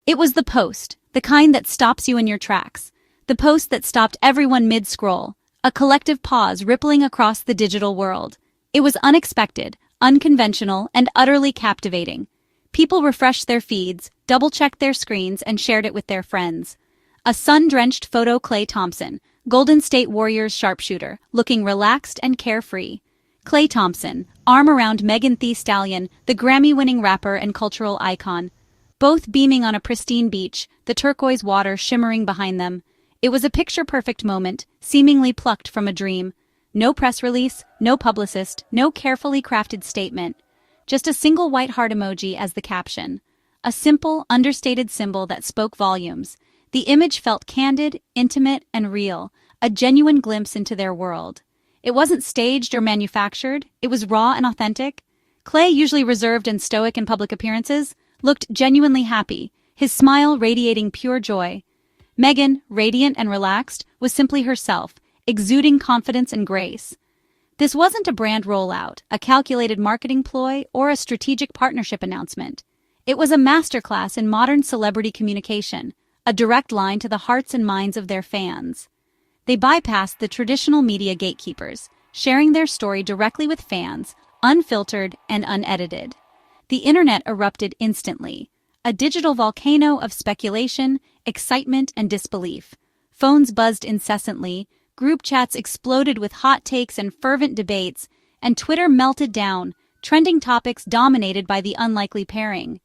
It was the post, the kind that stops you in your tracks. The post that stopped everyone mid-scroll, a collective pause rippling across the digital world. It was unexpected, unconventional, and utterly captivating. People refreshed their feeds, double-checked their screens, and shared it with their friends. A sun-drenched photo Klay Thompson, Golden State Warriors sharpshooter, looking relaxed and carefree. Klay Thompson, arm around MeganTheeStallion, the Grammy-winning rapper and cultural icon. Both beaming on a pristine beach, the turquoise water shimmering behind them. It was a picture-perfect moment, seemingly plucked from a dream. No press release, no publicist, no carefully crafted statement. Just a single white heart emoji as the caption. A simple, understated symbol that spoke volumes. The image felt candid, intimate, and real, a genuine glimpse into their world. It wasn't staged or manufactured, it was raw and authentic. Klay, usually reserved and stoic in public appearances, looked genuinely happy, his smile radiating pure joy. Megan, radiant and relaxed, was simply herself, exuding confidence and grace. This wasn't a brand rollout, a calculated marketing ploy, or a strategic partnership announcement. It was a masterclass in modern celebrity communication, a direct line to the hearts and minds of their fans. They bypassed the traditional media gatekeepers, sharing their story directly with fans, unfiltered and unedited. The internet erupted instantly, a digital volcano of speculation, excitement, and disbelief. Phones buzzed incessantly, group chats exploded with hot takes and fervent debates, and Twitter melted down, trending topics dominated by the unlikely pairing.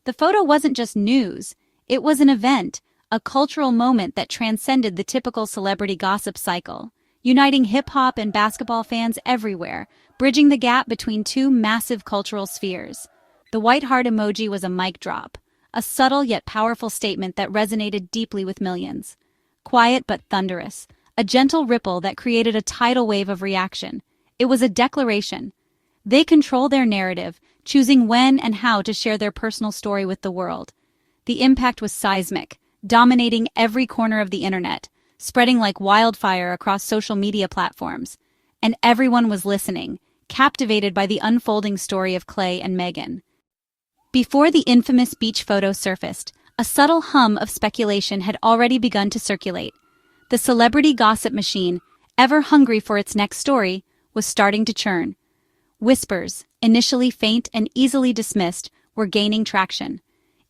The photo wasn't just news, it was an event, a cultural moment that transcended the typical celebrity gossip cycle, uniting hip-hop and basketball fans everywhere, bridging the gap between two massive cultural spheres. The white heart emoji was a mic drop, a subtle yet powerful statement that resonated deeply with millions. Quiet but thunderous, a gentle ripple that created a tidal wave of reaction. It was a declaration. They control their narrative, choosing when and how to share their personal story with the world. The impact was seismic, dominating every corner of the internet, spreading like wildfire across social media platforms. And everyone was listening, captivated by the unfolding story of Klay and Megan. Before the infamous beach photo surfaced, a subtle hum of speculation had already begun to circulate. The celebrity gossip machine, ever hungry for its next story, was starting to churn. Whispers, initially faint and easily dismissed, were gaining traction.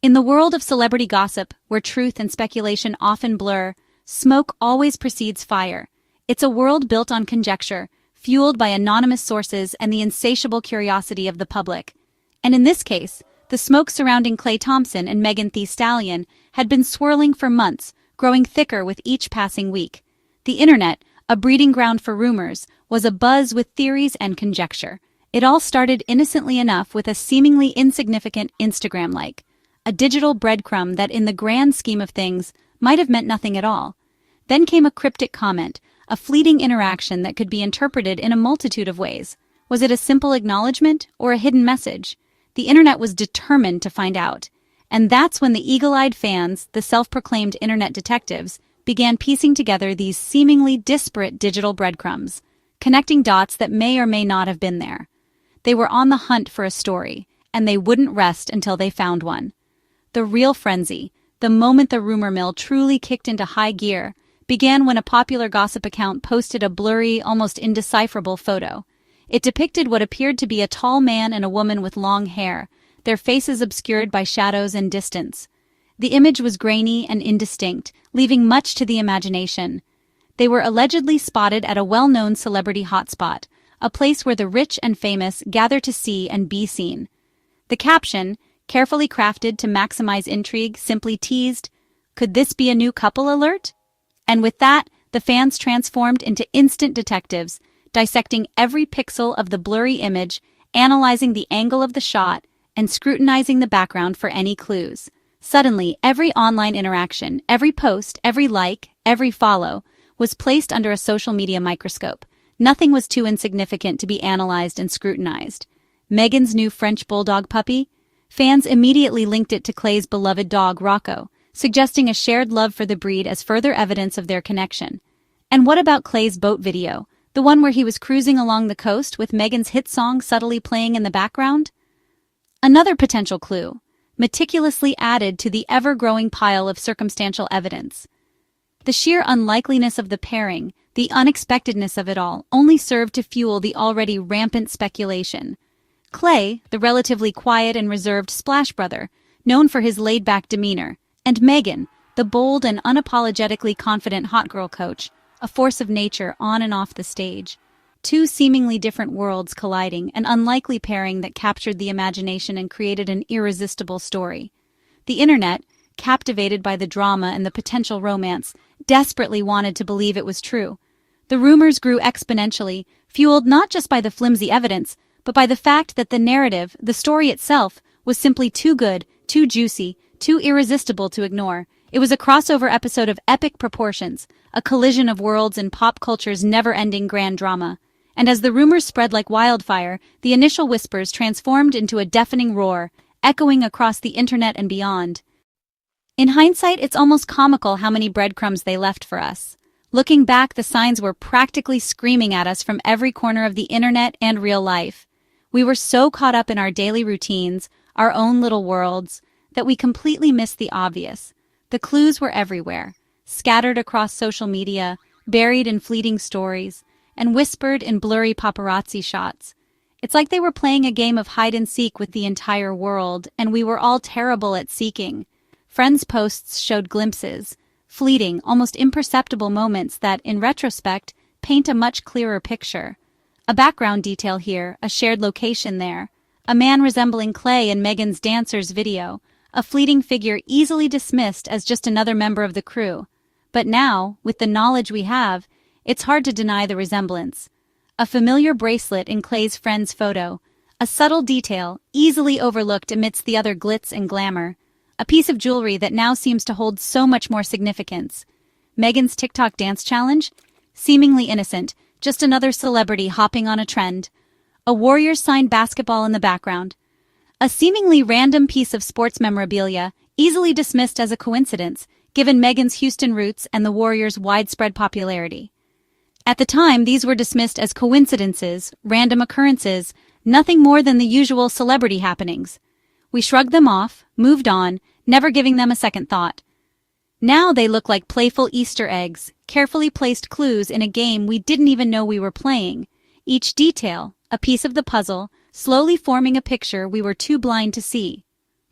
In the world of celebrity gossip, where truth and speculation often blur, smoke always precedes fire. It's a world built on conjecture, fueled by anonymous sources and the insatiable curiosity of the public. And in this case, the smoke surrounding Klay Thompson and MeganTheeStallion had been swirling for months, growing thicker with each passing week. The internet, a breeding ground for rumors, was abuzz with theories and conjecture. It all started innocently enough with a seemingly insignificant Instagram like, a digital breadcrumb that in the grand scheme of things might have meant nothing at all. Then came a cryptic comment, a fleeting interaction that could be interpreted in a multitude of ways. Was it a simple acknowledgement or a hidden message? The internet was determined to find out. And that's when the eagle-eyed fans, the self-proclaimed internet detectives, began piecing together these seemingly disparate digital breadcrumbs, connecting dots that may or may not have been there. They were on the hunt for a story, and they wouldn't rest until they found one. The real frenzy, the moment the rumor mill truly kicked into high gear, began when a popular gossip account posted a blurry, almost indecipherable photo. It depicted what appeared to be a tall man and a woman with long hair, their faces obscured by shadows and distance. The image was grainy and indistinct, leaving much to the imagination. They were allegedly spotted at a well-known celebrity hotspot, a place where the rich and famous gather to see and be seen. The caption, carefully crafted to maximize intrigue, simply teased, "Could this be a new couple alert?" And with that, the fans transformed into instant detectives, dissecting every pixel of the blurry image, analyzing the angle of the shot, and scrutinizing the background for any clues. Suddenly, every online interaction, every post, every like, every follow, was placed under a social media microscope. Nothing was too insignificant to be analyzed and scrutinized. Megan's new French bulldog puppy? Fans immediately linked it to Klay's beloved dog, Rocco, suggesting a shared love for the breed as further evidence of their connection. And what about Klay's boat video, the one where he was cruising along the coast with Megan's hit song subtly playing in the background? Another potential clue. meticulously added to the ever-growing pile of circumstantial evidence. The sheer unlikeliness of the pairing, the unexpectedness of it all, only served to fuel the already rampant speculation. Klay, the relatively quiet and reserved Splash Brother, known for his laid-back demeanor, and Megan, the bold and unapologetically confident hot girl coach, a force of nature on and off the stage. Two seemingly different worlds colliding, an unlikely pairing that captured the imagination and created an irresistible story. The internet, captivated by the drama and the potential romance, desperately wanted to believe it was true. The rumors grew exponentially, fueled not just by the flimsy evidence, but by the fact that the narrative, the story itself, was simply too good, too juicy, too irresistible to ignore. It was a crossover episode of epic proportions, a collision of worlds in pop culture's never-ending grand drama. And as the rumors spread like wildfire, the initial whispers transformed into a deafening roar, echoing across the internet and beyond. In hindsight, it's almost comical how many breadcrumbs they left for us. Looking back, the signs were practically screaming at us from every corner of the internet and real life. We were so caught up in our daily routines, our own little worlds, that we completely missed the obvious. The clues were everywhere, scattered across social media, buried in fleeting stories, and whispered in blurry paparazzi shots. It's like they were playing a game of hide-and-seek with the entire world, and we were all terrible at seeking. Friends' posts showed glimpses, fleeting, almost imperceptible moments that, in retrospect, paint a much clearer picture. A background detail here, a shared location there, a man resembling Klay in Megan's Dancers video, a fleeting figure easily dismissed as just another member of the crew. But now, with the knowledge we have, it's hard to deny the resemblance. A familiar bracelet in Klay's friend's photo, a subtle detail easily overlooked amidst the other glitz and glamour, a piece of jewelry that now seems to hold so much more significance. Megan's TikTok dance challenge? Seemingly innocent, just another celebrity hopping on a trend. A Warriors-signed basketball in the background. A seemingly random piece of sports memorabilia, easily dismissed as a coincidence, given Megan's Houston roots and the Warriors' widespread popularity. At the time, these were dismissed as coincidences, random occurrences, nothing more than the usual celebrity happenings. We shrugged them off, moved on, never giving them a second thought. Now they look like playful Easter eggs, carefully placed clues in a game we didn't even know we were playing. Each detail, a piece of the puzzle, slowly forming a picture we were too blind to see.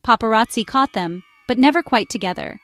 Paparazzi caught them, but never quite together.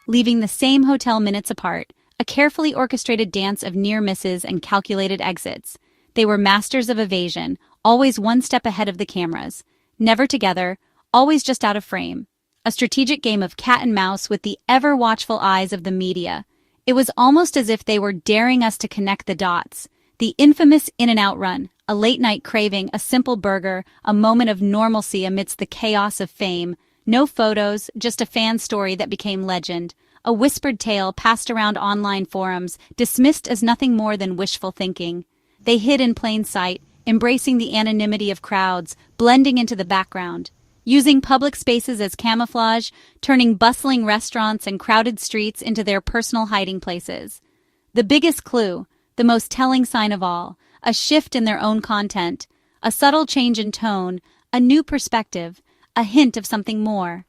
Leaving the same hotel minutes apart, a carefully orchestrated dance of near misses and calculated exits. They were masters of evasion, always one step ahead of the cameras. Never together, always just out of frame. A strategic game of cat and mouse with the ever-watchful eyes of the media. It was almost as if they were daring us to connect the dots. The infamous in-and-out run, a late-night craving, a simple burger, a moment of normalcy amidst the chaos of fame. No photos, just a fan story that became legend. A whispered tale passed around online forums, dismissed as nothing more than wishful thinking. They hid in plain sight, embracing the anonymity of crowds, blending into the background. Using public spaces as camouflage, turning bustling restaurants and crowded streets into their personal hiding places. The biggest clue, the most telling sign of all, a shift in their own content, a subtle change in tone, a new perspective, a hint of something more.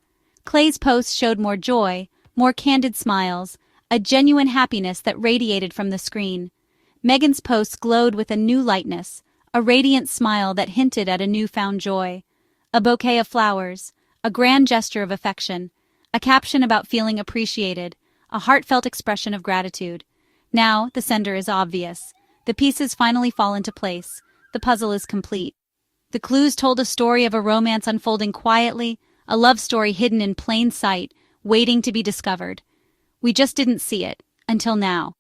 Klay's posts showed more joy, more candid smiles, a genuine happiness that radiated from the screen. Megan's posts glowed with a new lightness, a radiant smile that hinted at a newfound joy. A bouquet of flowers, a grand gesture of affection, a caption about feeling appreciated, a heartfelt expression of gratitude. Now, the sender is obvious. The pieces finally fall into place. The puzzle is complete. The clues told a story of a romance unfolding quietly, a love story hidden in plain sight, waiting to be discovered. We just didn't see it, until now.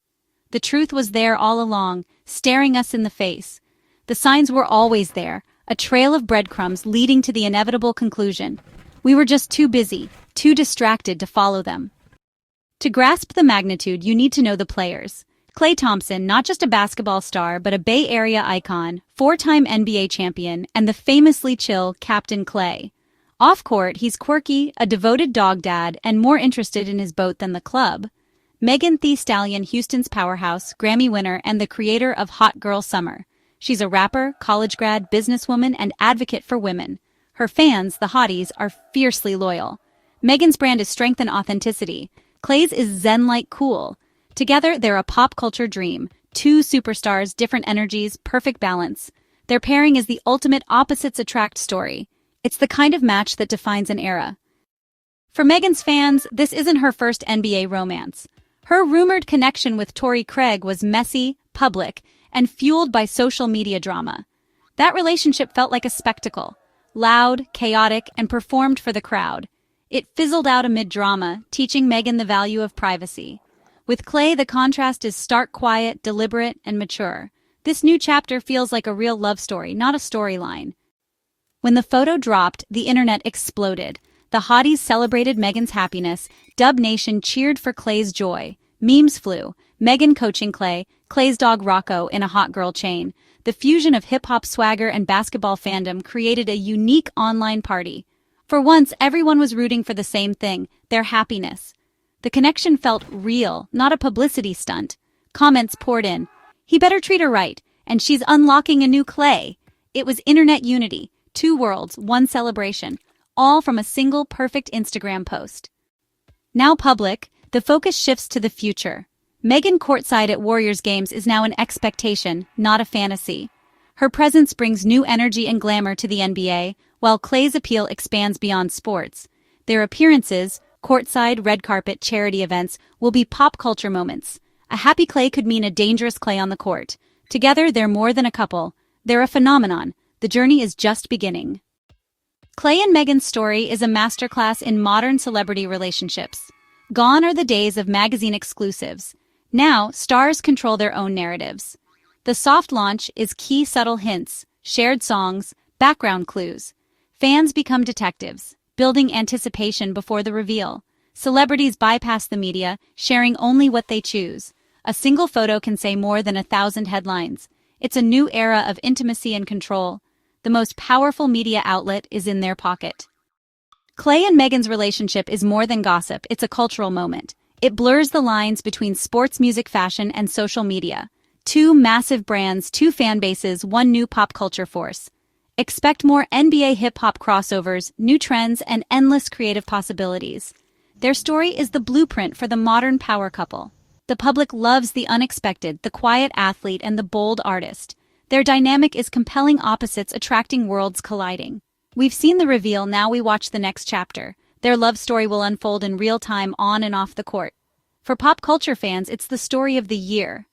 The truth was there all along, staring us in the face. The signs were always there, a trail of breadcrumbs leading to the inevitable conclusion. We were just too busy, too distracted to follow them. To grasp the magnitude, you need to know the players. Klay Thompson, not just a basketball star, but a Bay Area icon, 4-time NBA champion, and the famously chill Captain Klay. Off-court, he's quirky, a devoted dog dad, and more interested in his boat than the club. MeganTheeStallion, Houston's powerhouse, Grammy winner, and the creator of Hot Girl Summer. She's a rapper, college grad, businesswoman, and advocate for women. Her fans, the hotties, are fiercely loyal. Megan's brand is strength and authenticity. Klay's is zen-like cool. Together, they're a pop culture dream. Two superstars, different energies, perfect balance. Their pairing is the ultimate opposites attract story. It's the kind of match that defines an era. For Megan's fans, this isn't her first NBA romance. Her rumored connection with Torrey Craig was messy, public, and fueled by social media drama. That relationship felt like a spectacle. Loud, chaotic, and performed for the crowd. It fizzled out amid drama, teaching Megan the value of privacy. With Klay, the contrast is stark quiet, deliberate, and mature. This new chapter feels like a real love story, not a storyline. When the photo dropped, the internet exploded. The hotties celebrated Megan's happiness. Dub Nation cheered for Klay's joy. Memes flew. Megan coaching Klay, Klay's dog Rocco in a hot girl chain. The fusion of hip-hop swagger and basketball fandom created a unique online party. For once, everyone was rooting for the same thing, their happiness. The connection felt real, not a publicity stunt. Comments poured in. He better treat her right, and she's unlocking a new Klay. It was internet unity, two worlds, one celebration, all from a single perfect Instagram post. Now public, the focus shifts to the future. Megan courtside at Warriors games is now an expectation, not a fantasy. Her presence brings new energy and glamour to the NBA, while Klay's appeal expands beyond sports. Their appearances, courtside, red carpet, charity events, will be pop culture moments. A happy Klay could mean a dangerous Klay on the court. Together, they're more than a couple. They're a phenomenon. The journey is just beginning. Klay and Megan's story is a masterclass in modern celebrity relationships. Gone are the days of magazine exclusives. Now, stars control their own narratives. The soft launch is key subtle hints, shared songs, background clues. Fans become detectives, building anticipation before the reveal. Celebrities bypass the media, sharing only what they choose. A single photo can say more than 1,000 headlines. It's a new era of intimacy and control. The most powerful media outlet is in their pocket. Klay and Megan's relationship is more than gossip, it's a cultural moment. It blurs the lines between sports, music, fashion, and social media. Two massive brands, two fan bases, one new pop culture force. Expect more NBA hip-hop crossovers, new trends, and endless creative possibilities. Their story is the blueprint for the modern power couple. The public loves the unexpected, the quiet athlete, and the bold artist. Their dynamic is compelling opposites attracting worlds colliding. We've seen the reveal, now we watch the next chapter. Their love story will unfold in real time on and off the court. For pop culture fans, it's the story of the year.